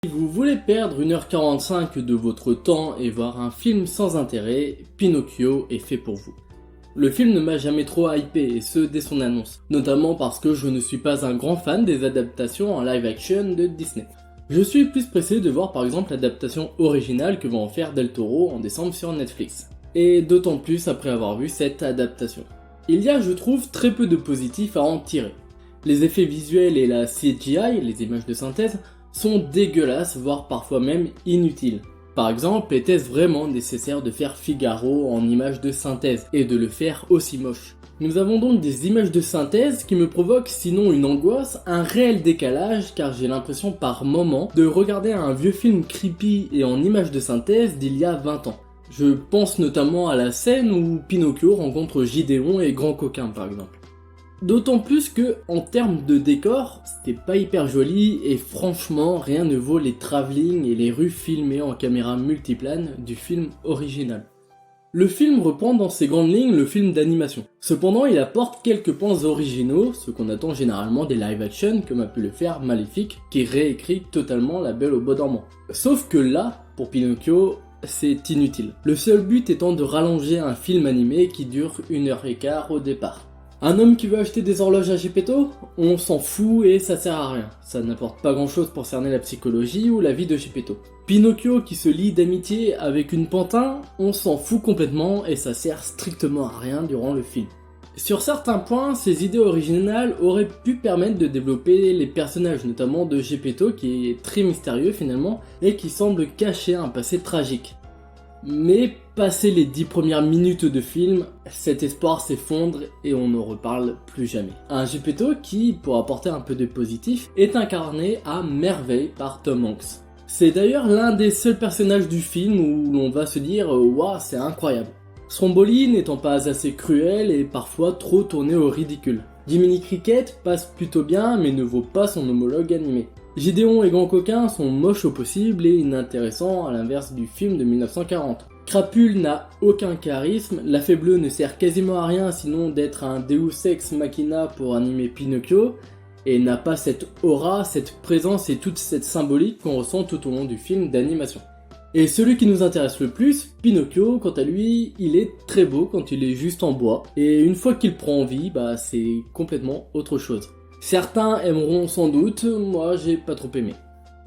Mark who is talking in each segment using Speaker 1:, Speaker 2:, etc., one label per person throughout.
Speaker 1: Si vous voulez perdre 1h45 de votre temps et voir un film sans intérêt, Pinocchio est fait pour vous. Le film ne m'a jamais trop hypé, et ce dès son annonce, notamment parce que je ne suis pas un grand fan des adaptations en live action de Disney. Je suis plus pressé de voir par exemple l'adaptation originale que va en faire Del Toro en décembre sur Netflix. Et d'autant plus après avoir vu cette adaptation. Il y a, je trouve, très peu de positifs à en tirer. Les effets visuels et la CGI, les images de synthèse, sont dégueulasses, voire parfois même inutiles. Par exemple, était-ce vraiment nécessaire de faire Figaro en images de synthèse et de le faire aussi moche? Nous avons donc des images de synthèse qui me provoquent sinon une angoisse, un réel décalage car j'ai l'impression par moment de regarder un vieux film creepy et en images de synthèse d'il y a 20 ans. Je pense notamment à la scène où Pinocchio rencontre Gideon et Grand Coquin par exemple. D'autant plus que, en termes de décor, c'était pas hyper joli et franchement rien ne vaut les travelling et les rues filmées en caméra multiplane du film original. Le film reprend dans ses grandes lignes le film d'animation. Cependant, il apporte quelques points originaux, ce qu'on attend généralement des live action comme a pu le faire Maléfique, qui réécrit totalement La Belle au Bois dormant. Sauf que là, pour Pinocchio, c'est inutile. Le seul but étant de rallonger un film animé qui dure 1h15 au départ. Un homme qui veut acheter des horloges à Geppetto? On s'en fout et ça sert à rien. Ça n'apporte pas grand chose pour cerner la psychologie ou la vie de Geppetto. Pinocchio qui se lie d'amitié avec une pantin? On s'en fout complètement et ça sert strictement à rien durant le film. Sur certains points, ces idées originales auraient pu permettre de développer les personnages, notamment de Geppetto qui est très mystérieux finalement et qui semble cacher un passé tragique. Mais passé les 10 premières minutes de film, cet espoir s'effondre et on ne reparle plus jamais. Un Geppetto qui, pour apporter un peu de positif, est incarné à merveille par Tom Hanks. C'est d'ailleurs l'un des seuls personnages du film où l'on va se dire « Waouh, c'est incroyable ». Stromboli n'étant pas assez cruel et parfois trop tourné au ridicule. Jiminy Cricket passe plutôt bien mais ne vaut pas son homologue animé. Gideon et Grand Coquin sont moches au possible et inintéressants à l'inverse du film de 1940. Crapule n'a aucun charisme, la Fée Bleue ne sert quasiment à rien sinon d'être un Deus Ex Machina pour animer Pinocchio, et n'a pas cette aura, cette présence et toute cette symbolique qu'on ressent tout au long du film d'animation. Et celui qui nous intéresse le plus, Pinocchio, quant à lui, il est très beau quand il est juste en bois, et une fois qu'il prend vie, c'est complètement autre chose. Certains aimeront sans doute, moi j'ai pas trop aimé.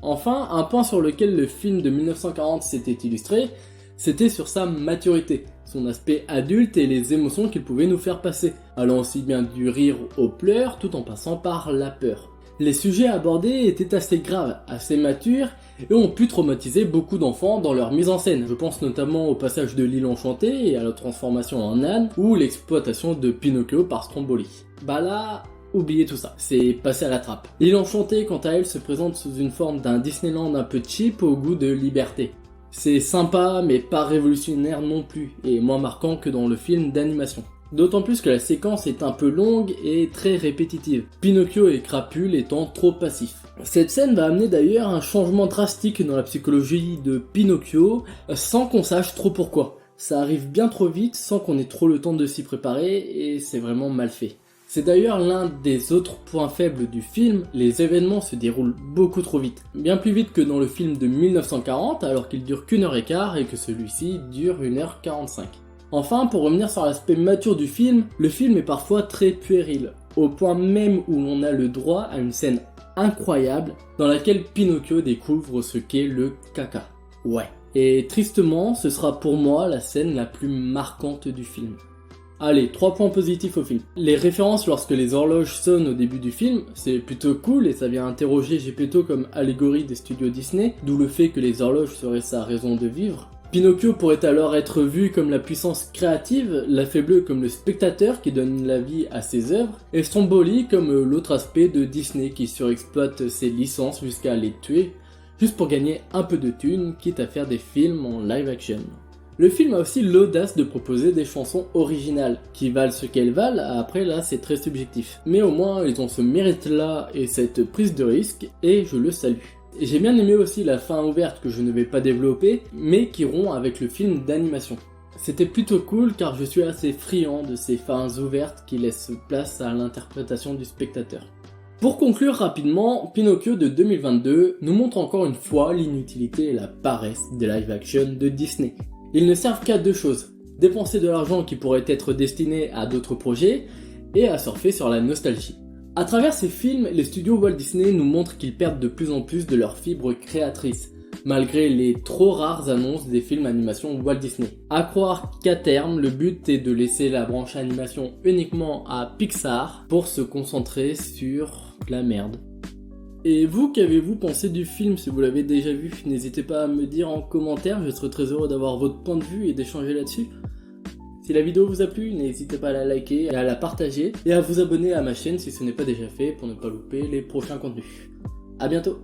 Speaker 1: Enfin, un point sur lequel le film de 1940 s'était illustré, c'était sur sa maturité, son aspect adulte et les émotions qu'il pouvait nous faire passer, allant aussi bien du rire aux pleurs tout en passant par la peur. Les sujets abordés étaient assez graves, assez matures, et ont pu traumatiser beaucoup d'enfants dans leur mise en scène. Je pense notamment au passage de l'île enchantée et à la transformation en âne, ou l'exploitation de Pinocchio par Stromboli. Là, oubliez tout ça, c'est passé à la trappe. L'île enchantée, quant à elle, se présente sous une forme d'un Disneyland un peu cheap au goût de liberté. C'est sympa, mais pas révolutionnaire non plus, et moins marquant que dans le film d'animation. D'autant plus que la séquence est un peu longue et très répétitive, Pinocchio et Crapule étant trop passifs. Cette scène va amener d'ailleurs un changement drastique dans la psychologie de Pinocchio, sans qu'on sache trop pourquoi. Ça arrive bien trop vite sans qu'on ait trop le temps de s'y préparer, et c'est vraiment mal fait. C'est d'ailleurs l'un des autres points faibles du film, les événements se déroulent beaucoup trop vite. Bien plus vite que dans le film de 1940 alors qu'il dure qu'1h15 et que celui-ci dure 1h45. Enfin, pour revenir sur l'aspect mature du film, le film est parfois très puéril, au point même où l'on a le droit à une scène incroyable dans laquelle Pinocchio découvre ce qu'est le caca. Ouais. Et tristement, ce sera pour moi la scène la plus marquante du film. Allez, 3 points positifs au film. Les références lorsque les horloges sonnent au début du film, c'est plutôt cool et ça vient interroger Geppetto comme allégorie des studios Disney, d'où le fait que les horloges seraient sa raison de vivre. Pinocchio pourrait alors être vu comme la puissance créative, la Fée Bleue comme le spectateur qui donne la vie à ses œuvres, et Stromboli comme l'autre aspect de Disney qui surexploite ses licences jusqu'à les tuer, juste pour gagner un peu de thunes, quitte à faire des films en live action. Le film a aussi l'audace de proposer des chansons originales, qui valent ce qu'elles valent, après là c'est très subjectif. Mais au moins ils ont ce mérite là et cette prise de risque, et je le salue. Et j'ai bien aimé aussi la fin ouverte que je ne vais pas développer, mais qui rompt avec le film d'animation. C'était plutôt cool car je suis assez friand de ces fins ouvertes qui laissent place à l'interprétation du spectateur. Pour conclure rapidement, Pinocchio de 2022 nous montre encore une fois l'inutilité et la paresse des live-action de Disney. Ils ne servent qu'à deux choses, dépenser de l'argent qui pourrait être destiné à d'autres projets et à surfer sur la nostalgie. À travers ces films, les studios Walt Disney nous montrent qu'ils perdent de plus en plus de leur fibre créatrice, malgré les trop rares annonces des films animation Walt Disney. À croire qu'à terme, le but est de laisser la branche animation uniquement à Pixar pour se concentrer sur la merde. Et vous, qu'avez-vous pensé du film? Si vous l'avez déjà vu, n'hésitez pas à me dire en commentaire, je serai très heureux d'avoir votre point de vue et d'échanger là-dessus. Si la vidéo vous a plu, n'hésitez pas à la liker, à la partager et à vous abonner à ma chaîne si ce n'est pas déjà fait pour ne pas louper les prochains contenus. A bientôt!